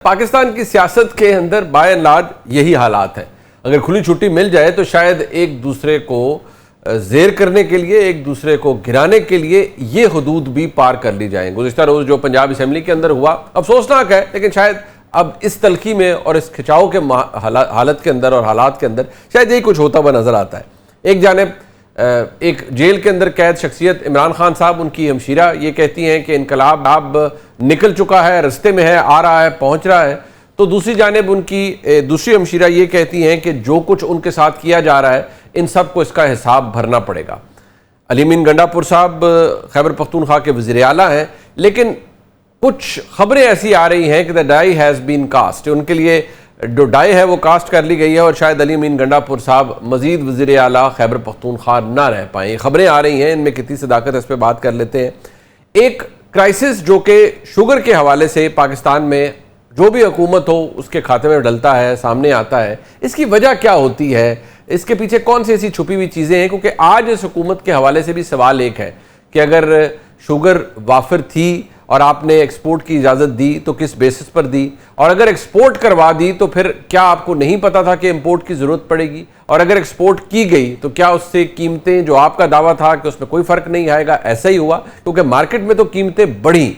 पाकिस्तान की सियासत के अंदर बाय एंड लार्ज यही हालात है। अगर खुली छुट्टी मिल जाए तो शायद एक दूसरे को जेर करने के लिए, एक दूसरे को गिराने के लिए ये हदूद भी पार कर ली जाएं। गुज़िश्ता रोज़ जो पंजाब असेंबली के अंदर हुआ अफसोसनाक है, लेकिन शायद अब इस तलखी में और इस खिंचाव के हालत के अंदर और हालात के अंदर शायद यही कुछ होता हुआ नज़र आता है। एक जानिब एक जेल के अंदर कैद शख्सियत इमरान खान साहब, उनकी हमशीरा ये कहती हैं कि इनकलाब अब निकल चुका है, रस्ते में है, आ रहा है, पहुंच रहा है। तो दूसरी जानिब उनकी दूसरी हमशीरा ये कहती हैं कि जो कुछ उनके साथ किया जा रहा है इन सब को इसका हिसाब भरना पड़ेगा। अली अमीन गंडापुर साहब खैबर पख्तूनख्वा के वज़ीर आला हैं, लेकिन कुछ खबरें ऐसी आ रही हैं कि the die has been cast, उनके लिए जो डाई है वो कास्ट कर ली गई है और शायद अली अमीन गंडापुर साहब मजीद वज़ीर आला खैबर पख्तूनख्वा ना रह पाए। खबरें आ रही हैं, इनमें कितनी सदाकत है इस पर बात कर लेते हैं। एक क्राइसिस जो कि शुगर के हवाले से पाकिस्तान में जो भी हुकूमत हो उसके खाते में डलता है, सामने आता है, इसकी वजह क्या होती है, इसके पीछे कौन सी ऐसी छुपी हुई चीज़ें हैं? क्योंकि आज इस हुकूमत के हवाले से भी सवाल एक है कि अगर शुगर वाफिर थी और आपने एक्सपोर्ट की इजाज़त दी तो किस बेसिस पर दी, और अगर एक्सपोर्ट करवा दी तो फिर क्या आपको नहीं पता था कि इंपोर्ट की ज़रूरत पड़ेगी, और अगर एक्सपोर्ट की गई तो क्या उससे कीमतें, जो आपका दावा था कि उसमें कोई फ़र्क नहीं आएगा, ऐसा ही हुआ? क्योंकि मार्केट में तो कीमतें बढ़ी।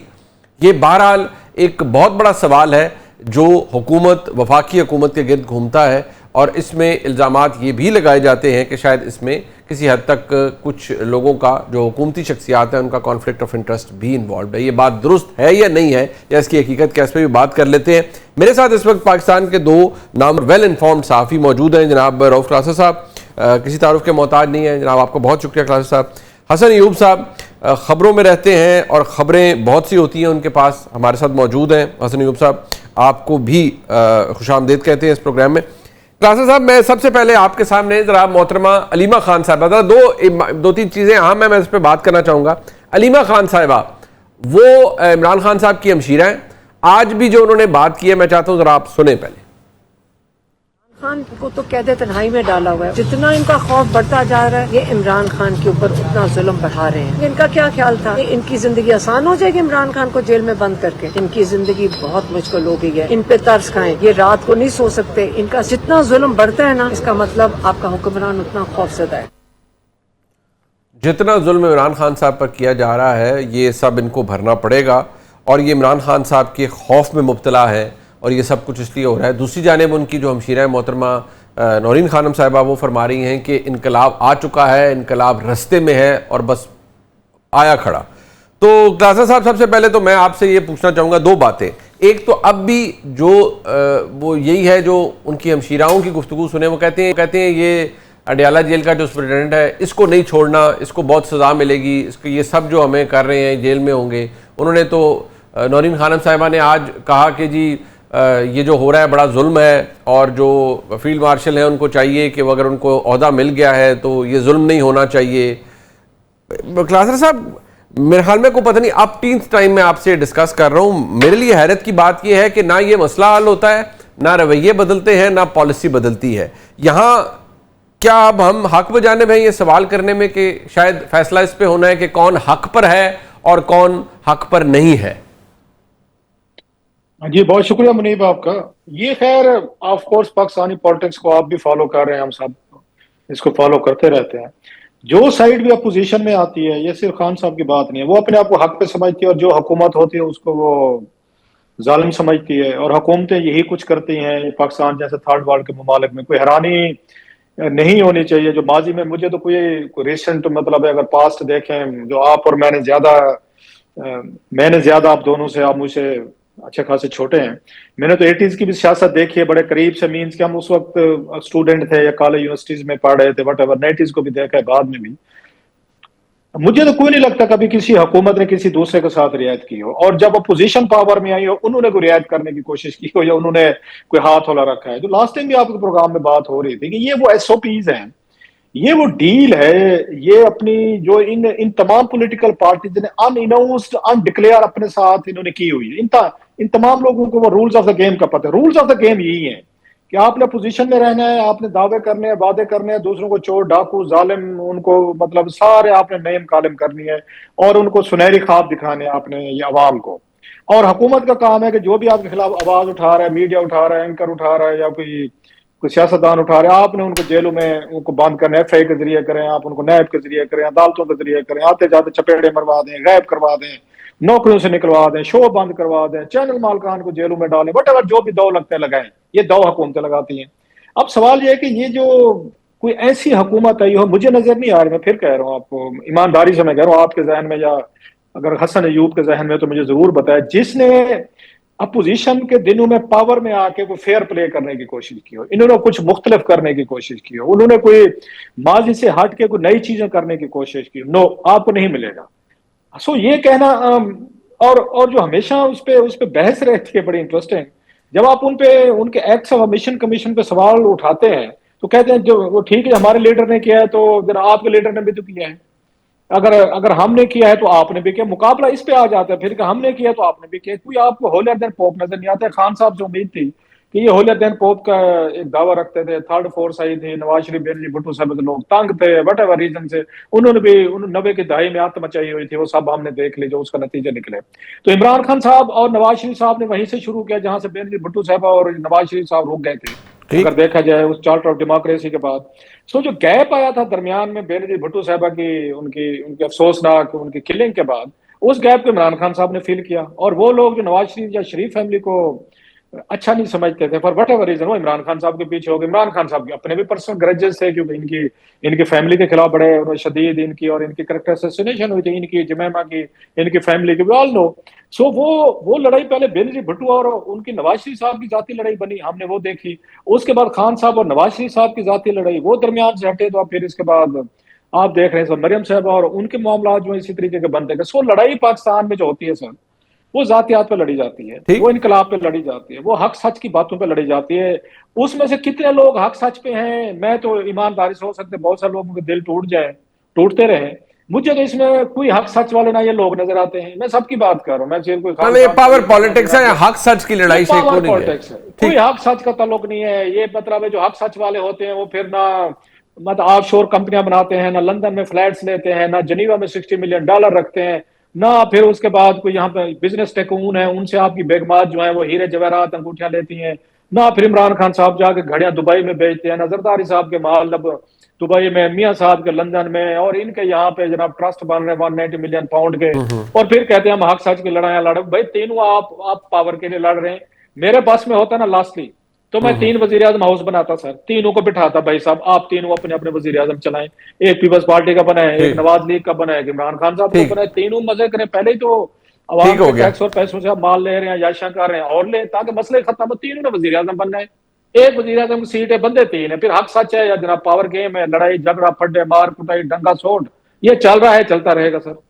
ये बहरहाल एक बहुत बड़ा सवाल है जो हुकूमत, वफाकी हुकूमत के गिर्द घूमता है, और इसमें इल्ज़ामात ये भी लगाए जाते हैं कि शायद इसमें किसी हद तक कुछ लोगों का, जो हुकूमती शख्सियात हैं, उनका कॉन्फ्लिक्ट ऑफ इंटरेस्ट भी इन्वॉल्व है। ये बात दुरुस्त है या नहीं है, या इसकी हकीकत क्या, इस पर भी बात कर लेते हैं। मेरे साथ इस वक्त पाकिस्तान के दो नाम वेल इन्फॉर्म्ड सहाफ़ी मौजूद हैं। जनाब रऊफ क्लासा साहब किसी तारुफ के मोहताज नहीं है, जनाब आपका बहुत शुक्रिया क्लासा साहब। हसन अयूब साहब ख़बरों में रहते हैं और ख़बरें बहुत सी होती हैं उनके पास, हमारे साथ मौजूद हैं। हसन अयूब साहब आपको भी खुशामदीद कहते हैं इस प्रोग्राम में। क्लासा साहब, मैं सबसे पहले आपके सामने ज़रा मोहतरमा अलीमा खान साहबा, दो तीन चीज़ें अहम है, मैं इस पर बात करना चाहूँगा। अलीमा खान साहिबा वो इमरान खान साहब की हमशीरा हैं, आज भी जो उन्होंने बात की है मैं चाहता हूँ ज़रा आप सुने पहले। खान को तो कैदे तन्हाई में डाला हुआ है, जितना इनका खौफ बढ़ता जा रहा है ये इमरान खान के ऊपर उतना जुल्म बढ़ा रहे हैं। इनका क्या ख्याल था कि इनकी जिंदगी आसान हो जाएगी इमरान खान को जेल में बंद करके? इनकी जिंदगी बहुत मुश्किल हो गई है, इन पे तरस खाएं, ये रात को नहीं सो सकते। इनका जितना जुल्म बढ़ता है ना, इसका मतलब आपका हुक्मरान उतना खौफजदा है। जितना जुल्म इमरान खान साहब पर किया जा रहा है ये सब इनको भरना पड़ेगा, और ये इमरान खान साहब के खौफ में मुब्तला है और ये सब कुछ इसलिए हो रहा है। दूसरी जानिब उनकी जो हमशीरा मोहतरमा नौरीन खानम साहिबा वो फरमा रही हैं कि इनकलाब आ चुका है, इनकलाब रस्ते में है और बस आया खड़ा। तो क्लासा साहब, सबसे पहले तो मैं आपसे ये पूछना चाहूँगा दो बातें। एक तो अब भी जो वो यही है जो उनकी हमशीराओं की गुफ्तगू सुने, वो कहते हैं ये अडयाला जेल का जो सुपरिटेंडेंट है इसको नहीं छोड़ना, इसको बहुत सज़ा मिलेगी, इसको ये सब जो हमें कर रहे हैं जेल में होंगे। उन्होंने तो नौरीन खानम साहिबा ने आज कहा कि जी ये जो हो रहा है बड़ा जुल्म है, और जो फील्ड मार्शल हैं उनको चाहिए कि अगर उनको ओहदा मिल गया है तो ये जुल्म नहीं होना चाहिए। क्लासर साहब, मेरे ख्याल में को पता नहीं, अब 10th टाइम मैं आपसे डिस्कस कर रहा हूँ। मेरे लिए हैरत की बात यह है कि ना ये मसला हल होता है, ना रवैये बदलते हैं, ना पॉलिसी बदलती है। यहाँ क्या अब हम हक बजाने में ये सवाल करने में कि शायद फैसला इस पर होना है कि कौन हक पर है और कौन हक पर नहीं है? जी बहुत शुक्रिया मुनीब आपका। ये खैर ऑफ कोर्स पाकिस्तानी पॉलिटिक्स को आप भी फॉलो कर रहे हैं, हम सब इसको फॉलो करते रहते हैं। जो साइड भी अपोजिशन में आती है, ये सिर्फ खान साहब की बात नहीं है, वो अपने आप को हक पे समझती है, और जो हुकूमत होती है उसको वो जालिम समझती है, और हुकूमतें यही कुछ करती हैं। पाकिस्तान जैसे थर्ड वर्ल्ड के ममालिक में कोई हैरानी नहीं होनी चाहिए। जो माजी में, मुझे तो कोई रिसेंट मतलब अगर पास्ट देखें, जो आप और मैंने ज्यादा आप दोनों से, आप मुझसे अच्छे खासे छोटे हैं, मैंने तो 80s की भी सियासत देखी है बड़े करीब से। मीन्स कि हम उस वक्त स्टूडेंट थे या कॉलेज यूनिवर्सिटीज में पढ़ रहे थे, वट एवर। 90s को भी देखा है, बाद में भी। मुझे तो कोई नहीं लगता कभी किसी हुकूमत ने किसी दूसरे के साथ रियायत की हो, और जब अपोजिशन पावर में आई हो उन्होंने कोई रियायत करने की कोशिश की हो, या उन्होंने कोई हाथ होला रखा है। जो लास्ट टाइम भी आपके प्रोग्राम में बात हो रही थी कि ये वो SOPs हैं, ये वो डील है, ये अपनी जो इन तमाम पॉलिटिकल पार्टीज ने अनअनाउंस्ड, अनडिक्लेयर अपने साथ इन्होंने की हुई है। इन तमाम लोगों को वो रूल्स ऑफ द गेम का पता है। रूल्स ऑफ द गेम यही है कि आपने पोजीशन में रहना है, आपने दावे करने हैं, वादे करने हैं, दूसरों को चोर डाकू जालिम उनको मतलब सारे आपने नेम कालिम करनी है, और उनको सुनहरी ख्वाब दिखाने आपने ये अवाम को। और हुकूमत का काम है कि जो भी आपके खिलाफ आवाज उठा रहा है, मीडिया उठा रहा है, एंकर उठा रहा है या कोई कोई सियासतदान उठा रहे हैं, आपने उनको जेलों में उनको बंद करना है, FI के जरिए करें, आप उनको नैब के जरिए करें, अदालतों के जरिए करें, आते जाते चपेड़े मरवा दें, गायब करवा दें, नौकरियों से निकलवा दें, शो बंद करवा दें, चैनल मालकान को जेलों में डालें, बट अगर जो भी दौ लगते लगाएं, ये दौ हुकूमतें लगाती हैं। अब सवाल ये है कि ये जो कोई ऐसी हुकूमत आई हो, मुझे नजर नहीं आ रही, मैं फिर कह रहा हूँ आपको, ईमानदारी से मैं कह रहा हूँ, आपके जहन में या अगर हसन अयूब के जहन में तो मुझे जरूर बताया, जिसने अपोजिशन के दिनों में पावर में आके कोई फेयर प्ले करने की कोशिश की हो, इन्होंने कुछ मुख्तलिफ करने की कोशिश की हो, उन्होंने कोई माजी से हट के कोई नई चीजें करने की कोशिश की, नो, आपको नहीं मिलेगा। सो ये कहना और जो हमेशा उस पे बहस रहती है बड़ी इंटरेस्टिंग, जब आप उन पे उनके एक्ट्स ऑफ मिशन कमीशन पे सवाल उठाते हैं तो कहते हैं जो वो ठीक है हमारे लीडर ने किया है तो जरा आपके लीडर ने भी तो किया है, अगर अगर हमने किया है तो आपने भी किया, मुकाबला इस पे आ जाता है फिर कि हमने किया तो आपने भी किया। कोई आपको होलियर देन पोप नजर नहीं आता है। खान साहब से उम्मीद थी कि ये होलियर देन पोप का एक दावा रखते थे, थर्ड फोर्स आई थी, नवाज शरीफ बेनजी भुट्टो साहब से लोग तंग थे, वट एवर रीजन से उन्होंने भी 90 की दहाई में आत्म मचाई हुई थी, वो सब हमने देख ली जो उसका नतीजे निकले। तो इमरान खान साहब और नवाज शरीफ साहब ने वहीं से शुरू किया जहां से बेनजी भुट्टो साहब और नवाज शरीफ साहब रुक गए थे, अगर देखा जाए उस चार्टर ऑफ डेमोक्रेसी के बाद। सो जो गैप आया था दरमियान में बेनजीर भुट्टो साहबा की उनकी उनकी अफसोसनाक उनकी किलिंग के बाद, उस गैप को इमरान खान साहब ने फिल किया। और वो लोग जो नवाज शरीफ या शरीफ फैमिली को अच्छा नहीं समझते थे फॉर वट एवर रीजन, वो इमरान खान साहब के पीछे हो गए। इमरान खान साहब के अपने भी पर्सनल ग्रजेस थे क्योंकि इनकी फैमिली के खिलाफ बड़े शदीद इनकी और इनकी करेक्टर असैसिनेशन हुई थी, इनकी जमैमा की, इनकी फैमिली की, वी ऑल नो। सो वो लड़ाई पहले बेनजीर भुट्टो और उनकी नवाज शरीफ साहब की जाती लड़ाई बनी, हमने वो देखी। उसके बाद खान साहब और नवाज शरीफ साहब की जाती लड़ाई, वो दरमियान से हटे, तो अब फिर इसके बाद आप देख रहे हैं सर मरियम साहब और उनके मामला जो इसी तरीके के बनते गए। सो लड़ाई पाकिस्तान में जो होती है सर, वो जातियात पे लड़ी जाती है, वो इनकलाब पे लड़ी जाती है, वो हक सच की बातों पे लड़ी जाती है। उसमें से कितने लोग हक सच पे हैं, मैं तो ईमानदारी से हो सकते बहुत सारे लोगों के दिल टूट जाए, टूटते रहे, मुझे तो इसमें कोई हक सच वाले ना ये लोग नजर आते हैं। मैं सबकी बात कर रहा हूँ, मैं सिर्फ कोई ये पावर पॉलिटिक्स है, हक सच की लड़ाई से पावर पॉलिटिक्स है, कोई हक सच का ताल्लुक नहीं है। ये मतलब है जो हक सच वाले होते हैं वो फिर ना मतलब ऑफशोर कंपनियां बनाते हैं, ना लंदन में फ्लैट्स लेते हैं, ना जनीवा में $60 मिलियन रखते हैं, ना फिर उसके बाद कोई यहाँ पे बिजनेस टेकून है उनसे आपकी बेगमात जो है वो हीरे जवाहरात अंगूठियां लेती हैं, ना फिर इमरान खान साहब जाके घड़ियां दुबई में बेचते हैं, ना जरदारी साहब के माल दुबई में, मियाँ साहब के लंदन में, और इनके यहाँ पे जनाब ट्रस्ट बन रहे हैं 190 मिलियन पाउंड के, और फिर कहते हैं हम हक सच की लड़ाइयां लड़। भाई तीनों आप पावर के लिए लड़ रहे हैं। मेरे पास में होता ना लास्टली तो मैं 3 वजीर आजम हाउस बनाता सर, तीनों को बिठाता, भाई साहब आप तीनों अपने अपने वजीर आजम चलाएं, एक पीपल्स पार्टी का बनाए, एक नवाज लीग का बनाए, इमरान खान साहब को बनाए, तीनों मजे करें। पहले ही तो अवाम के टैक्स और पैसों से आप माल ले रहे हैं, याशा कर रहे हैं, और ले ताकि मसले खत्म हो, तीनों ने वजीर आजम बनना है। एक वजीर आजम की सीट है, बंदे 3 है, फिर हक सच है या जनाब पावर गेम है, लड़ाई झगड़ा फड्डे मार कुटाई डंगा सोट, ये चल रहा है, चलता रहेगा सर।